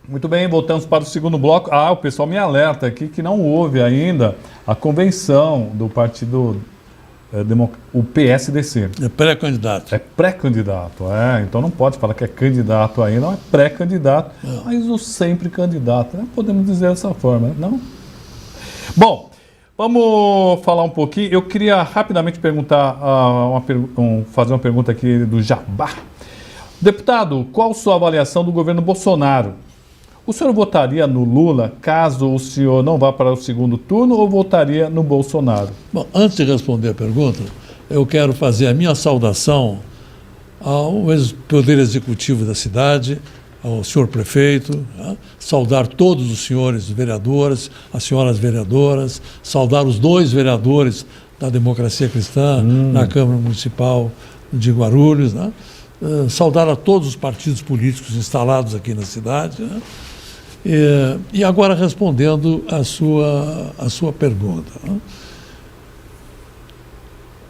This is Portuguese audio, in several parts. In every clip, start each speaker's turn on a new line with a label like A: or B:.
A: Muito bem, voltamos para o segundo bloco. O pessoal me alerta aqui que não houve ainda a convenção do partido, o PSDC.
B: É pré-candidato.
A: É pré-candidato, então não pode falar que é candidato ainda, não é pré-candidato, mas o sempre candidato, né? Podemos dizer dessa forma, não? Bom, vamos falar um pouquinho. Eu queria rapidamente perguntar, fazer uma pergunta aqui do Jabá. Deputado, qual sua avaliação do governo Bolsonaro? O senhor votaria no Lula caso o senhor não vá para o segundo turno ou votaria no Bolsonaro?
B: Bom, antes de responder a pergunta, eu quero fazer a minha saudação ao Poder Executivo da cidade, ao senhor prefeito, saudar todos os senhores vereadores, as senhoras vereadoras, saudar os 2 vereadores da Democracia Cristã na Câmara Municipal de Guarulhos, saudar a todos os partidos políticos instalados aqui na cidade, E agora respondendo a sua pergunta.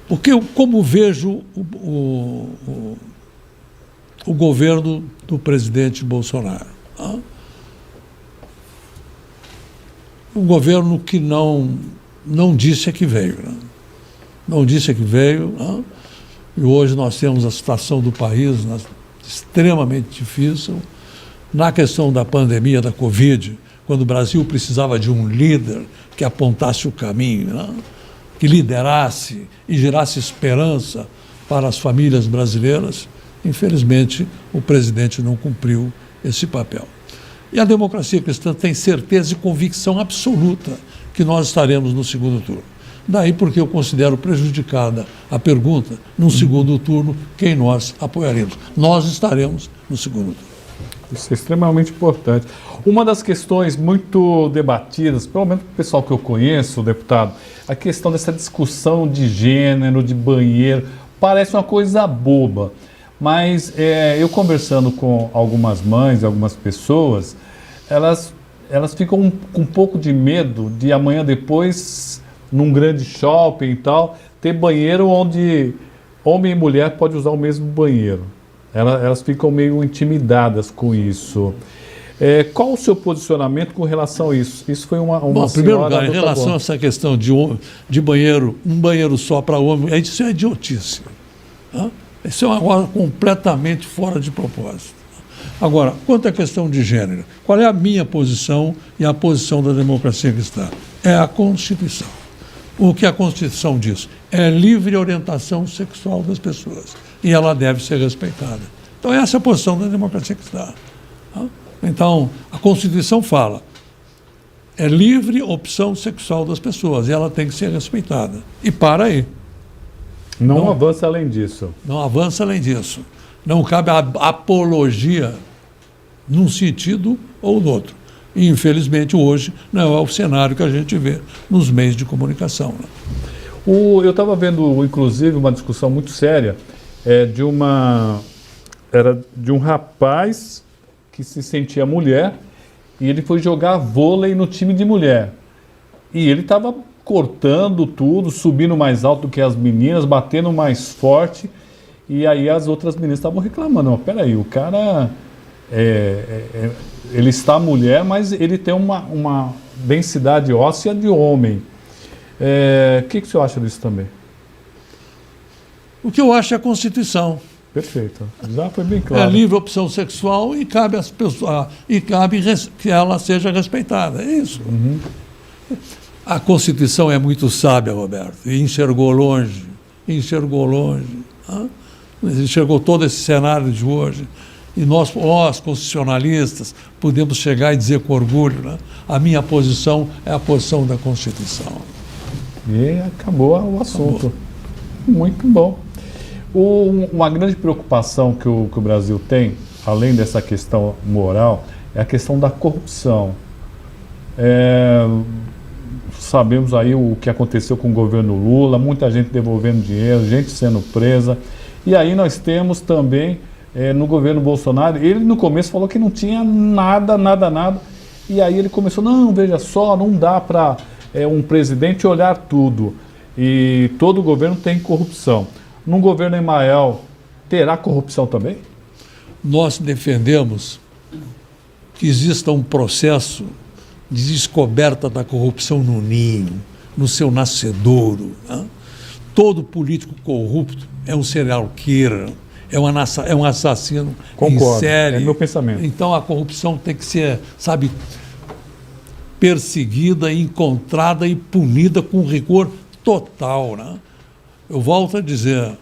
B: Porque como vejo o governo do presidente Bolsonaro? Um governo que não disse a que veio. Não disse a que veio. E hoje nós temos a situação do país extremamente difícil. Na questão da pandemia da Covid, quando o Brasil precisava de um líder que apontasse o caminho, que liderasse e gerasse esperança para as famílias brasileiras, infelizmente o presidente não cumpriu esse papel. E a Democracia Cristã tem certeza e convicção absoluta que nós estaremos no segundo turno. Daí porque eu considero prejudicada a pergunta, no segundo turno, quem nós apoiaremos. Nós estaremos no segundo turno.
A: Isso é extremamente importante. Uma das questões muito debatidas, pelo menos o pessoal que eu conheço, deputado, a questão dessa discussão de gênero, de banheiro, parece uma coisa boba. Mas eu conversando com algumas mães, algumas pessoas, elas ficam com um pouco de medo de amanhã depois, num grande shopping e tal, ter banheiro onde homem e mulher podem usar o mesmo banheiro. Elas ficam meio intimidadas com isso. Qual o seu posicionamento com relação a isso? Isso foi uma
B: Bom, em primeiro lugar, em relação a essa questão de banheiro, um banheiro só para homem, isso é idiotice. Isso é uma coisa completamente fora de propósito. Agora, quanto à questão de gênero, qual é a minha posição e a posição da Democracia Cristã? É a Constituição. O que a Constituição diz? É livre orientação sexual das pessoas. E ela deve ser respeitada. Então, essa é a posição da Democracia Cristã. Então, a Constituição fala, é livre opção sexual das pessoas, e ela tem que ser respeitada. E para aí.
A: Não avança além disso.
B: Não avança além disso. Não cabe a apologia num sentido ou no outro. E, infelizmente, hoje não é o cenário que a gente vê nos meios de comunicação.
A: Eu estava vendo, inclusive, uma discussão muito séria de um rapaz que se sentia mulher e ele foi jogar vôlei no time de mulher. E ele estava cortando tudo, subindo mais alto do que as meninas, batendo mais forte. E aí as outras meninas estavam reclamando. Peraí, o cara, ele está mulher, mas ele tem uma densidade óssea de homem. O que o senhor acha disso também?
B: O que eu acho é a Constituição.
A: Perfeito. Já foi bem claro.
B: É livre opção sexual e cabe às pessoas, que ela seja respeitada. É isso.
A: Uhum.
B: A Constituição é muito sábia, Roberto, e enxergou longe. Enxergou todo esse cenário de hoje. E nós, constitucionalistas, podemos chegar e dizer com orgulho, a minha posição é a posição da Constituição.
A: E acabou o assunto. Muito bom. Uma grande preocupação que o Brasil tem, além dessa questão moral, é a questão da corrupção. Sabemos aí o que aconteceu com o governo Lula, muita gente devolvendo dinheiro, gente sendo presa. E aí nós temos também, no governo Bolsonaro, ele no começo falou que não tinha nada. E aí ele começou, não, veja só, não dá para um presidente olhar tudo. E todo governo tem corrupção. Num governo Emael, terá corrupção também?
B: Nós defendemos que exista um processo de descoberta da corrupção no ninho, no seu nascedouro. Né? Todo político corrupto é um serial killer, é um assassino
A: Concordo,
B: em série.
A: é meu pensamento.
B: Então a corrupção tem que ser, sabe, perseguida, encontrada e punida com rigor total. Né? Eu volto a dizer,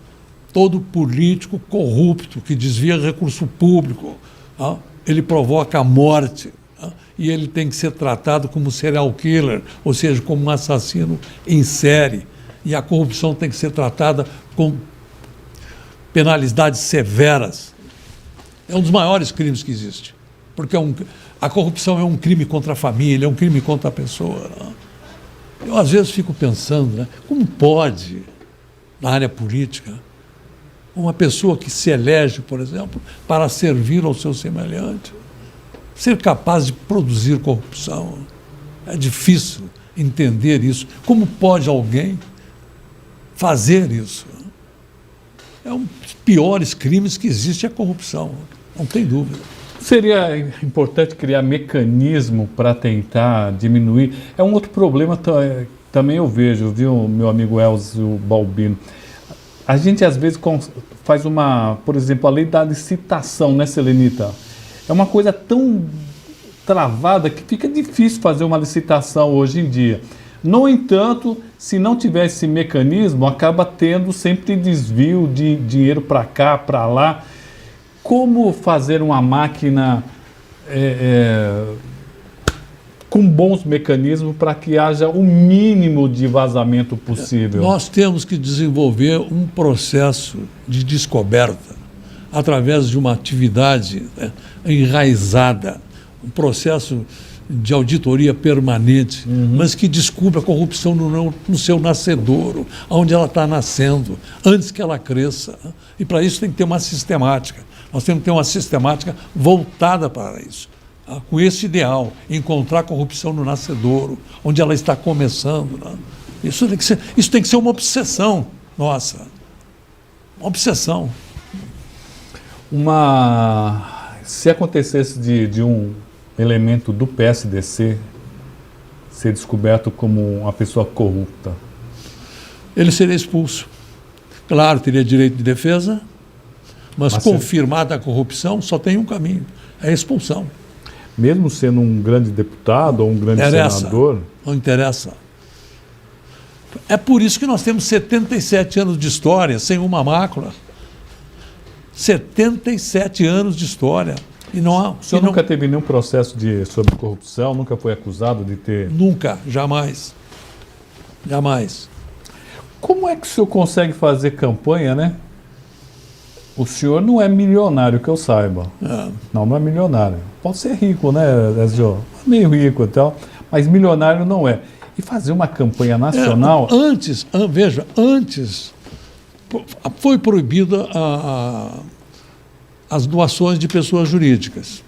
B: todo político corrupto que desvia recurso público, né? Ele provoca a morte, né? E ele tem que ser tratado como serial killer, ou seja, como um assassino em série. E a corrupção tem que ser tratada com penalidades severas. É um dos maiores crimes que existe, porque a corrupção é um crime contra a família, é um crime contra a pessoa. Né? Eu, às vezes, fico pensando, né? Como pode, na área política, uma pessoa que se elege, por exemplo, para servir ao seu semelhante, ser capaz de produzir corrupção? É difícil entender isso. Como pode alguém fazer isso? É um dos piores crimes que existe, a corrupção, não tem dúvida.
A: Seria importante criar mecanismo para tentar diminuir. É um outro problema também eu vejo, viu, meu amigo Elzio Balbino? A gente às vezes faz por exemplo, a lei da licitação, né, Selenita? É uma coisa tão travada que fica difícil fazer uma licitação hoje em dia. No entanto, se não tiver esse mecanismo, acaba tendo sempre desvio de dinheiro para cá, para lá. Como fazer uma máquina com bons mecanismos para que haja o mínimo de vazamento possível?
B: Nós temos que desenvolver um processo de descoberta através de uma atividade, né, enraizada, um processo de auditoria permanente, mas que descubra a corrupção no seu nascedouro, onde ela está nascendo, antes que ela cresça. E para isso tem que ter uma sistemática. Nós temos que ter uma sistemática voltada para isso, tá? Com esse ideal, encontrar a corrupção no nascedouro, onde ela está começando. Né? Isso tem que ser uma obsessão nossa. Uma obsessão.
A: Se acontecesse de um elemento do PSDC ser descoberto como uma pessoa corrupta,
B: ele seria expulso. Claro, teria direito de defesa, mas confirmada a corrupção, só tem um caminho, é a expulsão.
A: Mesmo sendo um grande deputado ou um grande senador?
B: Não interessa. É por isso que nós temos 77 anos de história, sem uma mácula. 77 anos de história. E não há,
A: o senhor nunca teve nenhum processo sobre corrupção? Nunca foi acusado de ter?
B: Nunca, jamais. Jamais.
A: Como é que o senhor consegue fazer campanha, né? O senhor não é milionário, que eu saiba. Não é milionário. Pode ser rico, né, Ezio? Meio rico e tal, mas milionário não é. E fazer uma campanha nacional...
B: Antes foi proibida as doações de pessoas jurídicas.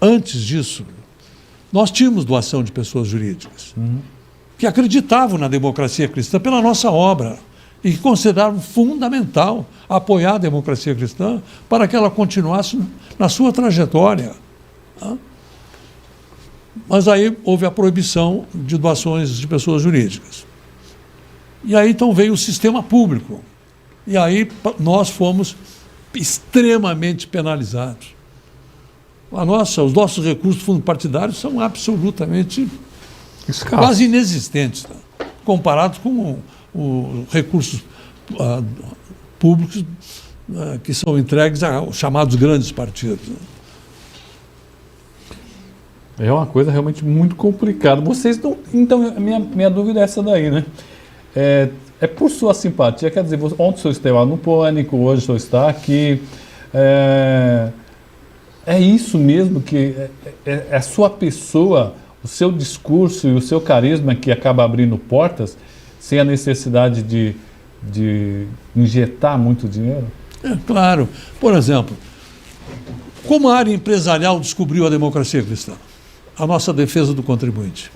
B: Antes disso, nós tínhamos doação de pessoas jurídicas que acreditavam na democracia cristã pela nossa obra e que consideravam fundamental apoiar a democracia cristã para que ela continuasse na sua trajetória. Mas aí houve a proibição de doações de pessoas jurídicas. E aí então veio o sistema público. E aí nós fomos extremamente penalizados. Os nossos recursos do fundo partidário são absolutamente quase inexistentes, tá? Comparados com os recursos públicos que são entregues aos chamados grandes partidos. Né?
A: É uma coisa realmente muito complicada. Vocês não... Então, minha dúvida é essa daí, né? É por sua simpatia, quer dizer, ontem o senhor esteve lá no Pânico, hoje o senhor está aqui. É isso mesmo que é a sua pessoa, o seu discurso e o seu carisma que acaba abrindo portas sem a necessidade de injetar muito dinheiro?
B: Claro. Por exemplo, como a área empresarial descobriu a democracia cristã? A nossa defesa do contribuinte.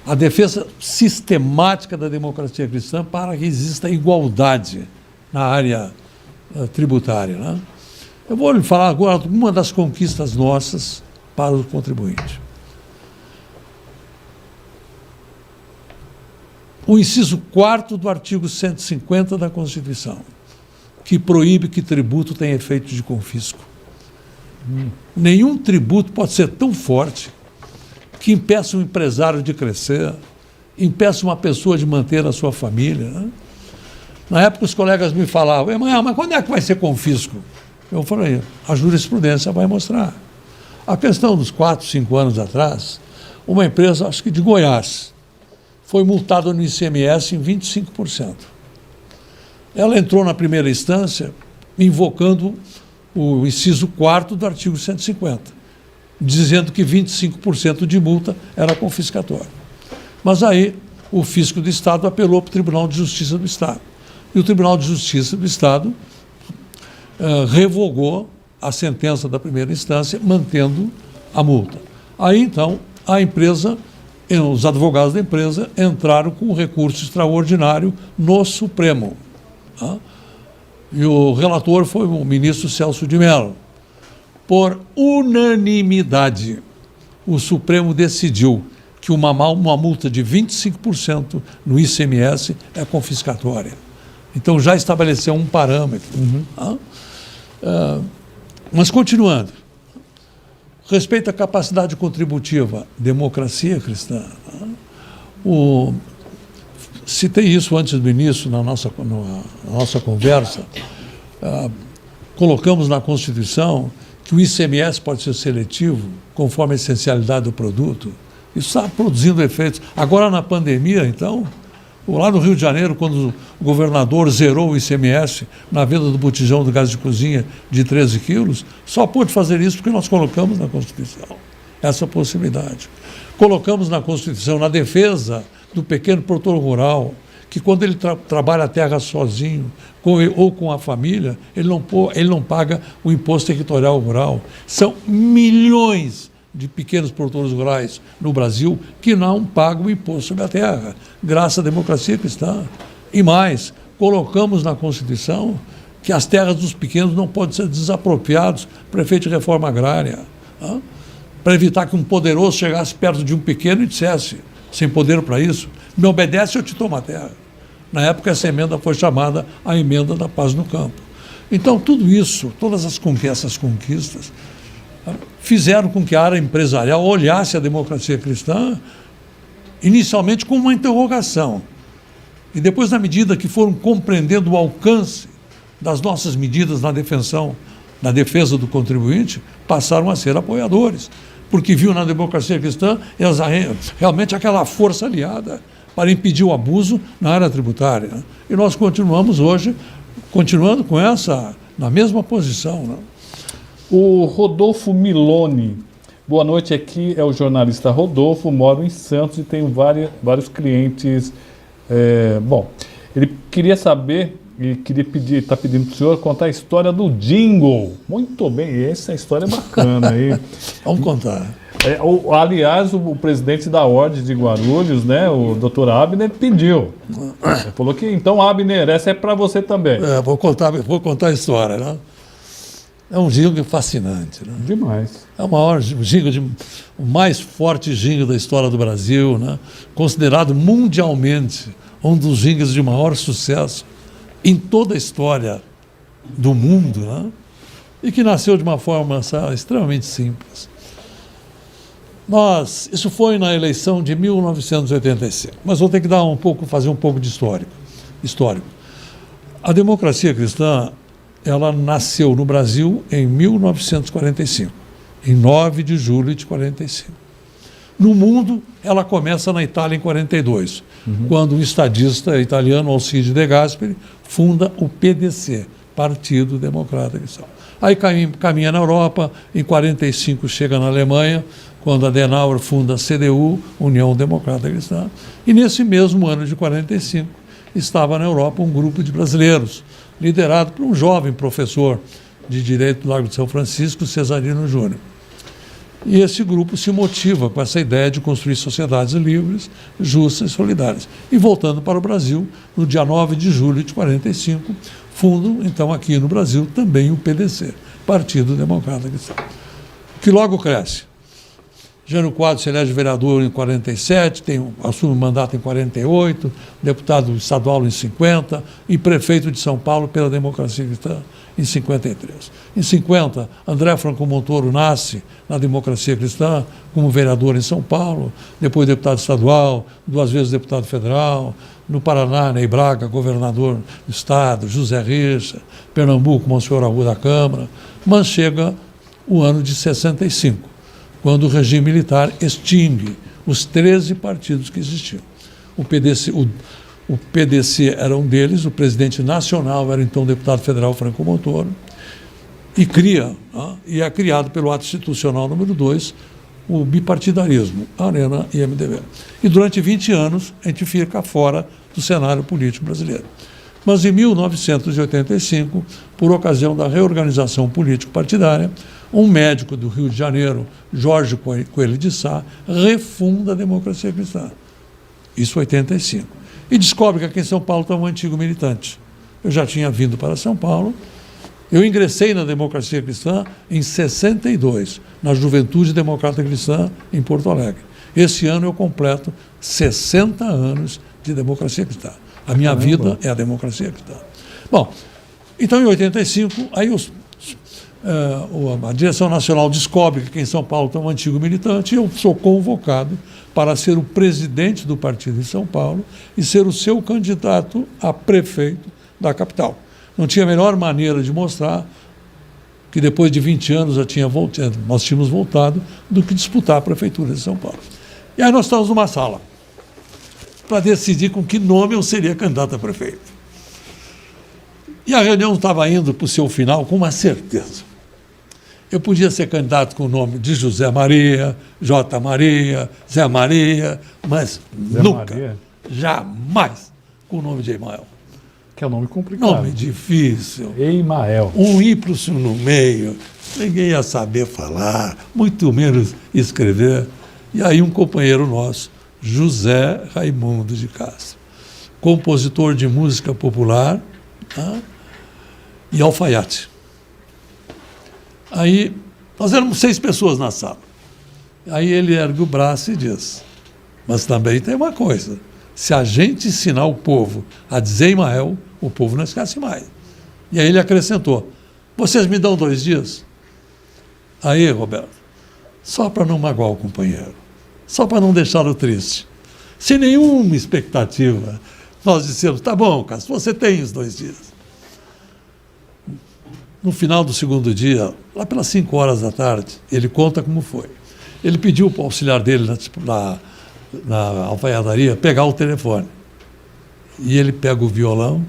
B: A defesa sistemática da democracia cristã para que exista igualdade na área tributária. Né? Eu vou lhe falar agora de uma das conquistas nossas para o contribuinte. O inciso 4º do artigo 150 da Constituição, que proíbe que tributo tenha efeito de confisco. Nenhum tributo pode ser tão forte que impeça um empresário de crescer, impeça uma pessoa de manter a sua família, né? Na época, os colegas me falavam, mas quando é que vai ser confisco? Eu falei, a jurisprudência vai mostrar. A questão dos 4, 5 anos atrás, uma empresa, acho que de Goiás, foi multada no ICMS em 25%. Ela entrou na primeira instância invocando o inciso 4º do artigo 150, dizendo que 25% de multa era confiscatório. Mas aí o fisco do Estado apelou para o Tribunal de Justiça do Estado. E o Tribunal de Justiça do Estado revogou a sentença da primeira instância, mantendo a multa. Aí, então, a empresa, os advogados da empresa entraram com um recurso extraordinário no Supremo. Tá? E o relator foi o ministro Celso de Mello. Por unanimidade, o Supremo decidiu que uma multa de 25% no ICMS é confiscatória. Então, já estabeleceu um parâmetro. Tá? Mas, continuando, respeito à capacidade contributiva, democracia cristã. Tá? Citei isso antes do início, na nossa conversa. Colocamos na Constituição que o ICMS pode ser seletivo, conforme a essencialidade do produto. Isso está produzindo efeitos. Agora, na pandemia, então, lá no Rio de Janeiro, quando o governador zerou o ICMS na venda do botijão do gás de cozinha de 13 quilos, só pôde fazer isso porque nós colocamos na Constituição essa possibilidade. Colocamos na Constituição, na defesa do pequeno produtor rural, que quando ele trabalha a terra sozinho ou com a família, ele não paga o imposto territorial rural. São milhões de pequenos produtores rurais no Brasil que não pagam o imposto sobre a terra, graças à democracia cristã. E mais, colocamos na Constituição que as terras dos pequenos não podem ser desapropriadas para efeito de reforma agrária, tá? Para evitar que um poderoso chegasse perto de um pequeno e dissesse, sem poder para isso, me obedece, eu te tomo a terra. Na época, essa emenda foi chamada a emenda da paz no campo. Então, tudo isso, todas essas conquistas, fizeram com que a área empresarial olhasse a democracia cristã inicialmente com uma interrogação. E depois, na medida que foram compreendendo o alcance das nossas medidas na defesa do contribuinte, passaram a ser apoiadores, porque viu na democracia cristã realmente aquela força aliada para impedir o abuso na área tributária. Né? E nós continuamos hoje, na mesma posição. Né?
A: O Rodolfo Milone. Boa noite, aqui é o jornalista Rodolfo, moro em Santos e tenho vários clientes. Ele queria saber e está pedindo para o senhor contar a história do jingle. Muito bem, essa história é bacana aí.
B: Vamos contar.
A: Aliás, o presidente da Ordem de Guarulhos, né, o Dr. Abner, pediu. Ele falou que, então, Abner, essa é para você também.
B: Vou contar a história, né? É um jingle fascinante. Né?
A: Demais.
B: É o maior jingle, o mais forte jingle da história do Brasil, né? Considerado mundialmente um dos jingles de maior sucesso em toda a história do mundo, né? E que nasceu de uma forma extremamente simples. Isso foi na eleição de 1985, mas vou ter que fazer um pouco de histórico. A democracia cristã, ela nasceu no Brasil em 1945, em 9 de julho de 45. No mundo, ela começa na Itália em 42, quando o estadista italiano Alcide De Gasperi funda o PDC, Partido Democrata Cristão. Aí caminha na Europa, em 45 chega na Alemanha, quando Adenauer funda a CDU, União Democrata Cristã, e nesse mesmo ano de 45 estava na Europa um grupo de brasileiros, liderado por um jovem professor de Direito do Largo de São Francisco, Cesarino Júnior. E esse grupo se motiva com essa ideia de construir sociedades livres, justas e solidárias. E voltando para o Brasil, no dia 9 de julho de 45, fundam, então, aqui no Brasil, também o PDC, Partido Democrata Cristão, que logo cresce. Jânio Quadros se elege vereador em 47, assume o mandato em 48, deputado estadual em 50 e prefeito de São Paulo pela Democracia Cristã em 53. Em 50, André Franco Montoro nasce na Democracia Cristã como vereador em São Paulo, depois deputado estadual, 2 vezes deputado federal, no Paraná, Ney Braga, governador do estado, José Richa, Pernambuco, Monsenhor Arruda da Câmara, mas chega o ano de 65. Quando o regime militar extingue os 13 partidos que existiam. O PDC era um deles, o presidente nacional era então o deputado federal Franco Montoro, e é criado pelo ato institucional número 2, o bipartidarismo, Arena e MDB. E durante 20 anos a gente fica fora do cenário político brasileiro. Mas em 1985, por ocasião da reorganização político-partidária, um médico do Rio de Janeiro, Jorge Coelho de Sá, refunda a Democracia Cristã. Isso em 85. E descobre que aqui em São Paulo está um antigo militante. Eu já tinha vindo para São Paulo. Eu ingressei na Democracia Cristã em 62, na Juventude Democrata Cristã, em Porto Alegre. Esse ano eu completo 60 anos de Democracia Cristã. A minha vida é a Democracia Cristã. Bom, então em 85, aí a direção nacional descobre que aqui em São Paulo está um antigo militante e eu sou convocado para ser o presidente do partido em São Paulo e ser o seu candidato a prefeito da capital. Não tinha a melhor maneira de mostrar que depois de 20 anos nós tínhamos voltado do que disputar a prefeitura de São Paulo. E aí nós estamos numa sala para decidir com que nome eu seria candidato a prefeito. E a reunião estava indo para o seu final com uma certeza. Eu podia ser candidato com o nome de José Maria, J. Maria, Zé Maria, mas
A: Zé
B: nunca,
A: Maria?
B: Jamais com o nome de Emael.
A: Que é um nome complicado.
B: Nome difícil.
A: Emael.
B: Um Y no meio. Ninguém ia saber falar, muito menos escrever. E aí um companheiro nosso, José Raimundo de Castro, compositor de música popular, e alfaiate. Aí, nós éramos 6 pessoas na sala. Aí ele ergue o braço e diz, mas também tem uma coisa, se a gente ensinar o povo a dizer Emael, o povo não esquece mais. E aí ele acrescentou, vocês me dão 2 dias? Aí, Roberto, só para não magoar o companheiro, só para não deixá-lo triste, sem nenhuma expectativa, nós dissemos, tá bom, Castro, você tem os 2 dias. No final do segundo dia, lá pelas 5 horas da tarde, ele conta como foi. Ele pediu para o auxiliar dele na alfaiataria pegar o telefone. E ele pega o violão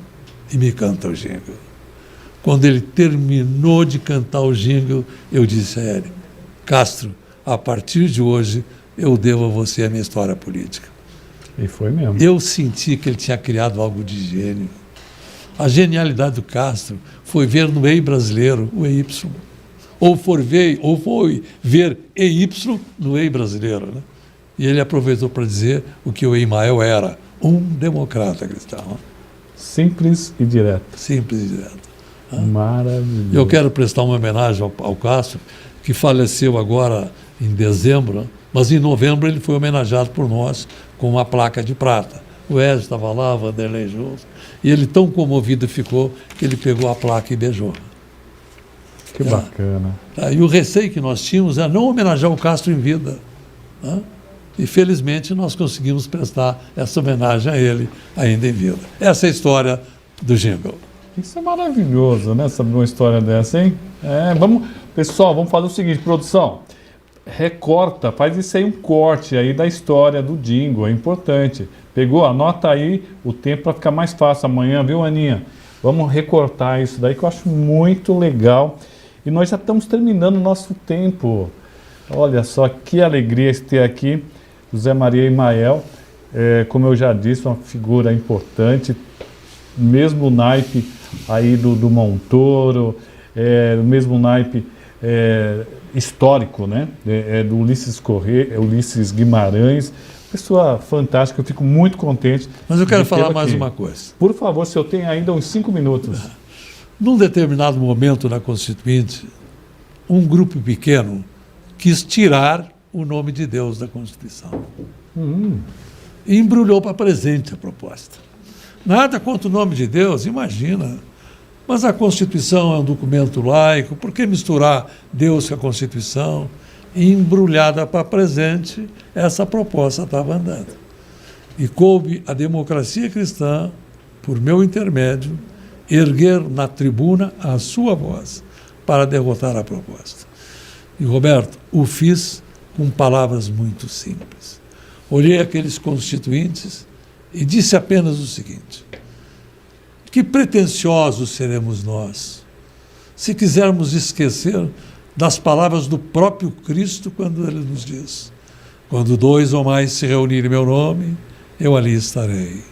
B: e me canta o jingle. Quando ele terminou de cantar o jingle, eu disse a ele, Castro, a partir de hoje, eu devo a você a minha história política.
A: E foi mesmo.
B: Eu senti que ele tinha criado algo de gênio. A genialidade do Castro foi ver no EI brasileiro o EY. Ou foi ver EY no EI brasileiro. Né? E ele aproveitou para dizer o que o Emael era, um democrata cristão.
A: Simples e direto.
B: Simples e direto.
A: Maravilhoso.
B: Eu quero prestar uma homenagem ao Castro, que faleceu agora em dezembro, mas em novembro ele foi homenageado por nós com uma placa de prata. O Ezio estava lá, Vanderlei junto, e ele tão comovido ficou que ele pegou a placa e beijou.
A: Que bacana.
B: E o receio que nós tínhamos era não homenagear o Castro em vida. E felizmente nós conseguimos prestar essa homenagem a ele ainda em vida. Essa é a história do jingle.
A: Isso é maravilhoso, né? Saber uma história dessa, hein? Pessoal, vamos fazer o seguinte, produção. Recorta, faz isso aí um corte aí da história do jingle, é importante. Pegou? Anota aí o tempo para ficar mais fácil amanhã, viu, Aninha? Vamos recortar isso daí que eu acho muito legal. E nós já estamos terminando o nosso tempo. Olha só que alegria ter aqui José Maria Emael. Como eu já disse, uma figura importante, mesmo naipe aí do Montoro, mesmo naipe histórico, né? Do Ulisses Guimarães. Pessoa fantástica, eu fico muito contente.
B: Mas eu quero falar mais uma coisa.
A: Por favor, se eu tenho ainda uns 5 minutos.
B: Num determinado momento na Constituinte, um grupo pequeno quis tirar o nome de Deus da Constituição. E embrulhou para presente a proposta. Nada contra o nome de Deus, imagina. Mas a Constituição é um documento laico, por que misturar Deus com a Constituição? E embrulhada para presente, essa proposta estava andando. E coube à democracia cristã, por meu intermédio, erguer na tribuna a sua voz para derrotar a proposta. E, Roberto, o fiz com palavras muito simples. Olhei aqueles constituintes e disse apenas o seguinte: que pretensiosos seremos nós se quisermos esquecer das palavras do próprio Cristo quando ele nos diz: quando 2 ou mais se reunirem em meu nome, eu ali estarei.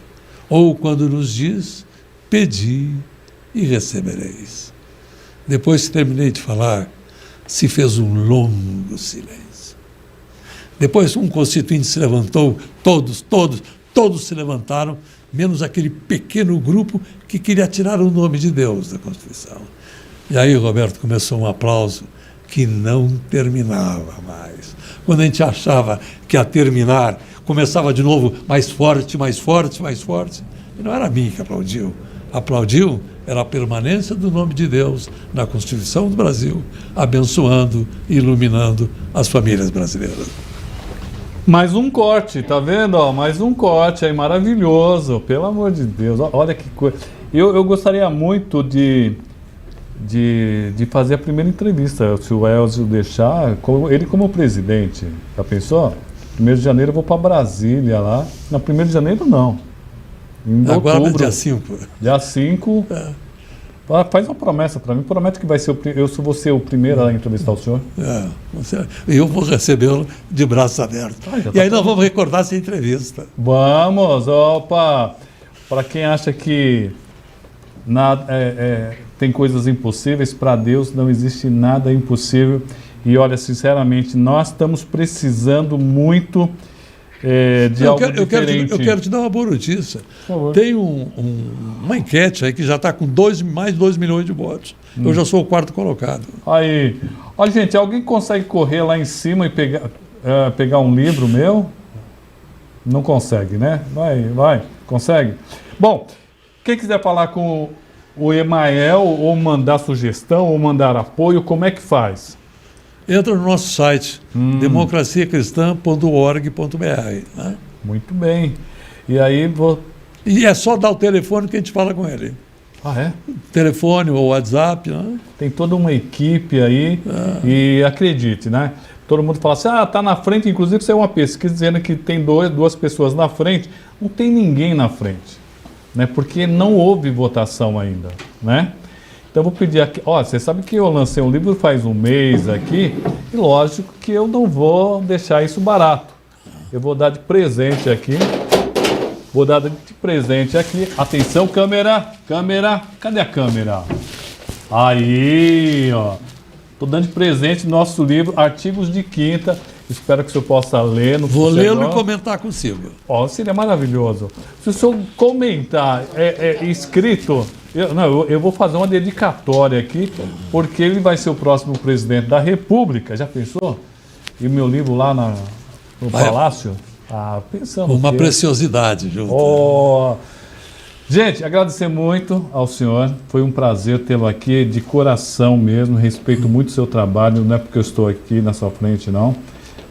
B: Ou quando nos diz: pedi e recebereis. Depois que terminei de falar, se fez um longo silêncio. Depois um constituinte se levantou, todos se levantaram, menos aquele pequeno grupo que queria tirar o nome de Deus da Constituição. E aí, Roberto, começou um aplauso que não terminava mais. Quando a gente achava que ia terminar, começava de novo mais forte, mais forte, mais forte. E não era a mim que aplaudiu. Aplaudiu era a permanência do nome de Deus na Constituição do Brasil, abençoando e iluminando as famílias brasileiras.
A: Mais um corte, tá vendo? Ó, mais um corte aí, maravilhoso, pelo amor de Deus. Olha que coisa. Eu gostaria muito de fazer a primeira entrevista, se o Elzio deixar, ele como presidente. Já pensou? 1º de janeiro eu vou para Brasília lá. Não, 1º de janeiro não. Em
B: agora
A: outubro,
B: dia 5.
A: Dia 5. Faz uma promessa para mim. Promete que vai ser eu vou ser o primeiro a entrevistar o senhor.
B: Eu vou recebê-lo de braços abertos. E aí nós vamos recordar essa entrevista.
A: Vamos, opa! Para quem acha que tem coisas impossíveis, para Deus não existe nada impossível. E olha, sinceramente, nós estamos precisando muito de algo diferente.
B: Eu quero te dar uma boa notícia. Tem uma enquete aí que já está com mais de 2 milhões de votos. Eu já sou o 4º colocado.
A: Aí, olha, gente, alguém consegue correr lá em cima e pegar um livro meu? Não consegue, né? Vai, consegue? Bom, quem quiser falar com o Emael, ou mandar sugestão, ou mandar apoio, como é que faz?
B: Entra no nosso site, democraciacristã.org.br. Né?
A: Muito bem. E aí
B: E é só dar o telefone que a gente fala com ele.
A: Ah, é?
B: Telefone ou WhatsApp. Né?
A: Tem toda uma equipe aí. E acredite, né? Todo mundo fala assim, tá na frente. Inclusive, saiu uma pesquisa dizendo que tem duas pessoas na frente. Não tem ninguém na frente, né? Porque não houve votação ainda, né? Então eu vou pedir aqui, você sabe que eu lancei um livro faz um mês aqui, e lógico que eu não vou deixar isso barato. Eu vou dar de presente aqui. Atenção, câmera, cadê a câmera? Aí, ó. Tô dando de presente nosso livro, Artigos de Quinta. Espero que o senhor possa ler.
B: Vou lê-lo e comentar consigo.
A: Seria maravilhoso. Se o senhor comentar escrito... Eu vou fazer uma dedicatória aqui, porque ele vai ser o próximo presidente da República. Já pensou? E o meu livro lá no Palácio? Pensando.
B: Uma preciosidade, junto.
A: Gente, agradecer muito ao senhor. Foi um prazer tê-lo aqui, de coração mesmo. Respeito muito o seu trabalho. Não é porque eu estou aqui na sua frente, não.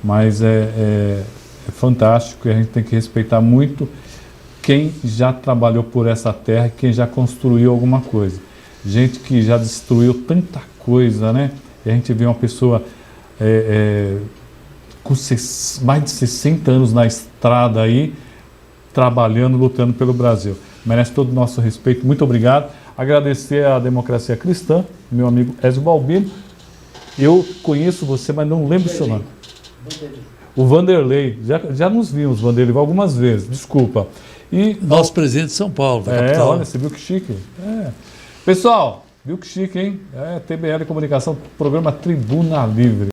A: Mas é fantástico e a gente tem que respeitar muito quem já trabalhou por essa terra, quem já construiu alguma coisa. Gente que já destruiu tanta coisa, né? E a gente vê uma pessoa com mais de 60 anos na estrada aí, trabalhando, lutando pelo Brasil. Merece todo o nosso respeito. Muito obrigado. Agradecer à Democracia Cristã, meu amigo Ezio Balbino. Eu conheço você, mas não lembro o seu nome. O Vanderlei. Já nos vimos, Vanderlei, algumas vezes. Desculpa. E
B: nosso presidente de São Paulo, da capital.
A: Olha, você viu que chique. Pessoal, viu que chique, hein? TBL Comunicação, programa Tribuna Livre.